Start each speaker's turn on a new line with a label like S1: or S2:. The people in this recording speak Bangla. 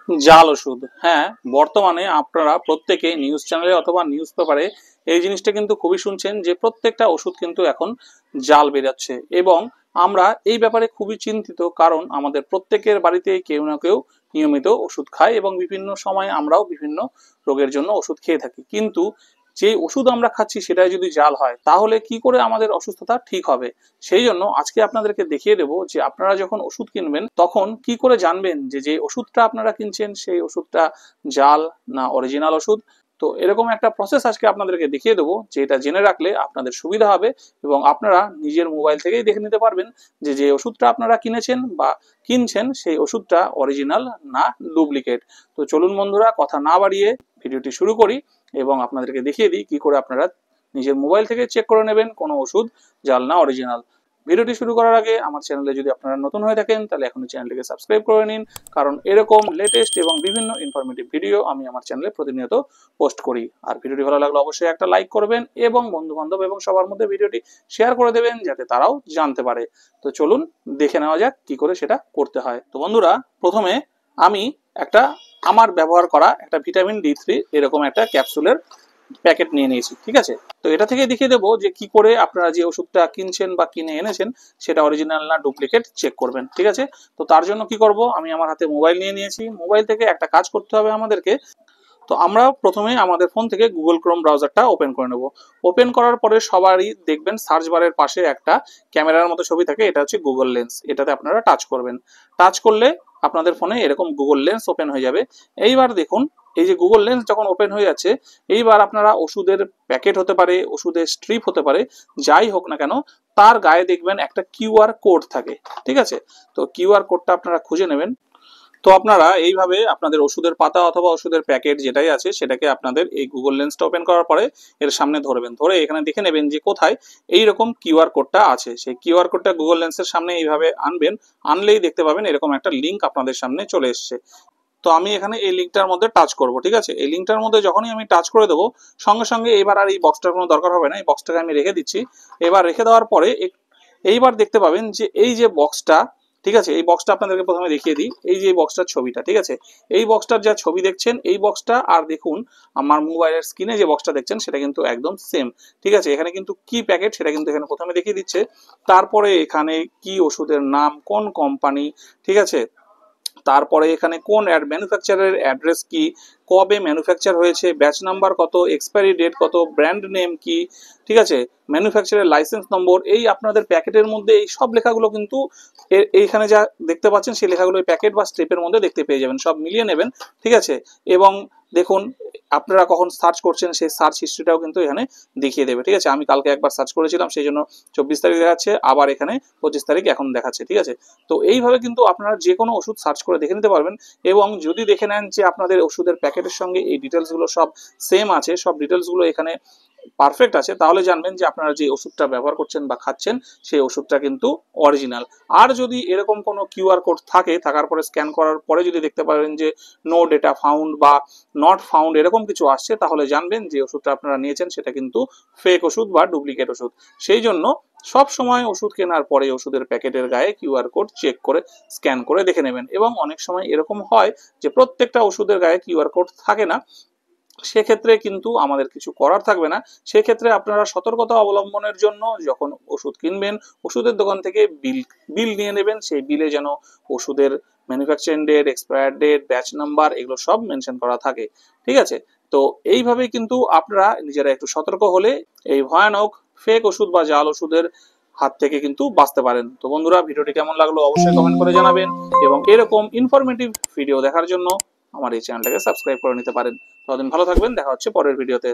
S1: জাল ওষুধ। হ্যাঁ, বর্তমানে আপনারা প্রত্যেকে নিউজ চ্যানেলে অথবা নিউজ পেপারে এই জিনিসটা কিন্তু খুবই শুনছেন যে প্রত্যেকটা ওষুধ কিন্তু এখন জাল বেরাচ্ছে, এবং আমরা এই ব্যাপারে খুবই চিন্তিত, কারণ আমাদের প্রত্যেকের বাড়িতে কেউ না কেউ নিয়মিত ওষুধ খায় এবং বিভিন্ন সময় আমরাও বিভিন্ন রোগের জন্য ওষুধ খেয়ে থাকি। কিন্তু যে ওষুধ আমরা খাচ্ছি সেটাই যদি জাল হয় তাহলে কি করে আমাদের অসুস্থতা ঠিক হবে? সেই জন্য আজকে আপনাদেরকে দেখিয়ে দেবো যে আপনারা যখন ওষুধ কিনবেন তখন কি করে জানবেন যে যে ওষুধটা আপনারা কিনছেন সেই ওষুধটা জাল না অরিজিনাল ওষুধ। তো এরকম একটা প্রসেস আজকে আপনাদেরকে দেখিয়ে দেবো, যে এটা জেনে রাখলে আপনাদের সুবিধা হবে এবং আপনারা নিজের মোবাইল থেকেই দেখে নিতে পারবেন যে যে ওষুধটা আপনারা কিনেছেন বা কিনছেন সেই ওষুধটা অরিজিনাল না ডুপ্লিকেট। তো চলুন বন্ধুরা, কথা না বাড়িয়ে ভিডিওটি শুরু করি এবং আপনাদেরকে দেখিয়ে দিই কি করে আপনারা নিজের মোবাইল থেকে চেক করে নেবেন কোনো ওষুধ জাল না অরিজিনাল। ভিডিওটি শুরু করার আগে আমার চ্যানেলে যদি আপনারা নতুন হয়ে থাকেন তাহলে এখনই চ্যানেলটিকে সাবস্ক্রাইব করে নিন, কারণ এরকম লেটেস্ট এবং বিভিন্ন ইনফরমেটিভ ভিডিও আমি আমার চ্যানেলে প্রতিনিয়ত পোস্ট করি। আর ভিডিওটি ভালো লাগলে অবশ্যই একটা লাইক করবেন এবং বন্ধু বান্ধব এবং সবার মধ্যে ভিডিওটি শেয়ার করে দেবেন যাতে তারাও জানতে পারে। তো চলুন দেখে নেওয়া যাক কি করে সেটা করতে হয়। তো বন্ধুরা, প্রথমে আমি একটা আমার ব্যবহার করা একটা ভিটামিন D3 এরকম একটা ক্যাপসুলের প্যাকেট নিয়ে নিয়েছি, ঠিক আছে। তো এটা থেকে দেখিয়ে দেবো যে কি করে আপনারা যে ওষুধটা কিনছেন বা কিনে এনেছেন সেটা অরিজিনাল না ডুপ্লিকেট চেক করবেন, ঠিক আছে। তো তার জন্য কি করব, আমি আমার হাতে মোবাইল নিয়ে নিয়েছি। মোবাইল থেকে একটা কাজ করতে হবে আমাদেরকে। তো আমরা প্রথমে আমাদের ফোন থেকে গুগল ক্রোম ব্রাউজারটা ওপেন করে নেব। ওপেন করার পরে সবারই দেখবেন সার্চ বারের পাশে একটা ক্যামেরার মতো ছবি থাকে, এটা হচ্ছে গুগল লেন্স। এটাতে আপনারা টাচ করবেন। টাচ করলে আপনাদের ফোনে এরকম গুগল লেন্স ওপেন হয়ে যাবে। এইবার দেখুন, এই যে গুগল লেন্স যখন ওপেন হয়ে যাচ্ছে, এইবার আপনারা ওষুধের প্যাকেট হতে পারে, ওষুধের স্ট্রিপ হতে পারে, যাই হোক না কেন, তার গায়ে দেখবেন একটা কিউআর কোড থাকে, ঠিক আছে। তো কিউআর কোডটা আপনারা খুঁজে নেবেন। তো আপনারা এইভাবে আপনাদের ওষুধের পাতা অথবা ওষুধের প্যাকেট যেটাই আছে সেটাকে আপনাদের এই গুগল লেন্সটা ওপেন করার পরে এর সামনে ধরবেন, ধরে এখানে দেখে নেবেন যে কোথায় এইরকম কিউআর কোডটা আছে। সেই কিউআর কোডটা গুগল লেন্সের সামনে এইভাবে আনবেন। আনলেই দেখতে পাবেন এরকম একটা লিঙ্ক আপনাদের সামনে চলে এসছে। তো আমি এখানে এই লিঙ্কটার মধ্যে টাচ করব, ঠিক আছে। এই লিঙ্কটার মধ্যে যখনই আমি টাচ করে দেবো সঙ্গে সঙ্গে এবার আর এই বক্সটার কোনো দরকার হবে না, এই বক্সটাকে আমি রেখে দিচ্ছি। এবার রেখে দেওয়ার পরে এইবার দেখতে পাবেন যে এই যে বক্সটা, ঠিক আছে, এই বক্সটা আপনাদেরকে প্রথমে দেখিয়ে দিই। এই যে এই বক্সটার ছবিটা, ঠিক আছে, এই বক্সটার যা ছবি দেখছেন এই বক্সটা আর দেখুন আমার মোবাইলের স্ক্রিনে যে বক্সটা দেখছেন সেটা কিন্তু একদম সেম, ঠিক আছে। এখানে কিন্তু কি প্যাকেট সেটা কিন্তু এখানে প্রথমে দেখিয়ে দিচ্ছে, তারপরে এখানে কি ওষুধের নাম, কোন কোম্পানি, ঠিক আছে, তারপরে এখানে কোন ম্যানুফ্যাকচারের অ্যাড্রেস কি, কবে ম্যানুফ্যাকচার হয়েছে, ব্যাচ নাম্বার কত, এক্সপায়ারি ডেট কত, ব্র্যান্ড নেম কি, ঠিক আছে, ম্যানুফ্যাকচারের লাইসেন্স নম্বর। এই আপনাদের প্যাকেটের মধ্যে এই সব লেখাগুলো কিন্তু এইখানে যা দেখতে পাচ্ছেন সেই লেখাগুলো প্যাকেট বা স্ট্রিপের মধ্যে দেখতে পেয়ে যাবেন, সব মিলিয়ে নেবেন, ঠিক আছে। এবং দেখুন আপনারা কখন সার্চ করছেন সেই সার্চ হিস্ট্রিটাও কিন্তু এখানে দেখিয়ে দেবে, ঠিক আছে। আমি কালকে একবার সার্চ করেছিলাম সেই জন্য 24 তারিখ দেখাচ্ছে, আবার এখানে 25 তারিখ এখন দেখাচ্ছে, ঠিক আছে। তো এইভাবে কিন্তু আপনারা যে কোনো ওষুধ সার্চ করে দেখে নিতে পারবেন। এবং যদি দেখে নেন যে আপনাদের ওষুধের প্যাকেটের সঙ্গে এই ডিটেলসগুলো সব সেম আছে, সব ডিটেলসগুলো এখানে পারফেক্ট আছে, তাহলে জানবেন যে আপনারা যে ওষুধটা ব্যবহার করছেন বা খাচ্ছেন সেই ওষুধটা কিন্তু অরিজিনাল। আর যদি এরকম কোনো কিউআর কোড থাকে, থাকার পরে স্ক্যান করার পরে যদি দেখতে পারেন যে নো ডেটা ফাউন্ড বা নট ফাউন্ড এরকম কিছু আসছে, তাহলে জানবেন যে ওষুধটা আপনারা নিয়েছেন সেটা কিন্তু ফেক ওষুধ বা ডুপ্লিকেট ওষুধ। সেই জন্য সব সময় ওষুধ কেনার পরে ওষুধের প্যাকেটের গায়ে কিউআর কোড চেক করে স্ক্যান করে দেখে নেবেন। এবং অনেক সময় এরকম হয় যে প্রত্যেকটা ওষুধের গায়ে কিউআর কোড থাকে না, সেক্ষেত্রে কিন্তু আমাদের কিছু করার থাকবে না। সেক্ষেত্রে আপনারা সতর্কতা অবলম্বনের জন্য যখন ওষুধ কিনবেন ওষুধের দোকান থেকে বিল নিয়ে নেবেন। সেই বিলে যেন ওষুধের manufacturing date, expire date, batch number এগুলো সব মেনশন করা থাকে, ঠিক আছে। তো এইভাবে কিন্তু আপনারা নিজেরা একটু সতর্ক হলে এই ভয়ানক ফেক ওষুধ বা জাল ওষুধের হাত থেকে কিন্তু বাঁচতে পারেন। তো বন্ধুরা, ভিডিওটি কেমন লাগলো অবশ্যই কমেন্ট করে জানাবেন এবং এরকম ইনফরমেটিভ ভিডিও দেখার জন্য আমার এই চ্যানেলটাকে সাবস্ক্রাইব করে নিতে পারেন। ততদিন ভালো থাকবেন, দেখা হচ্ছে পরের ভিডিওতে।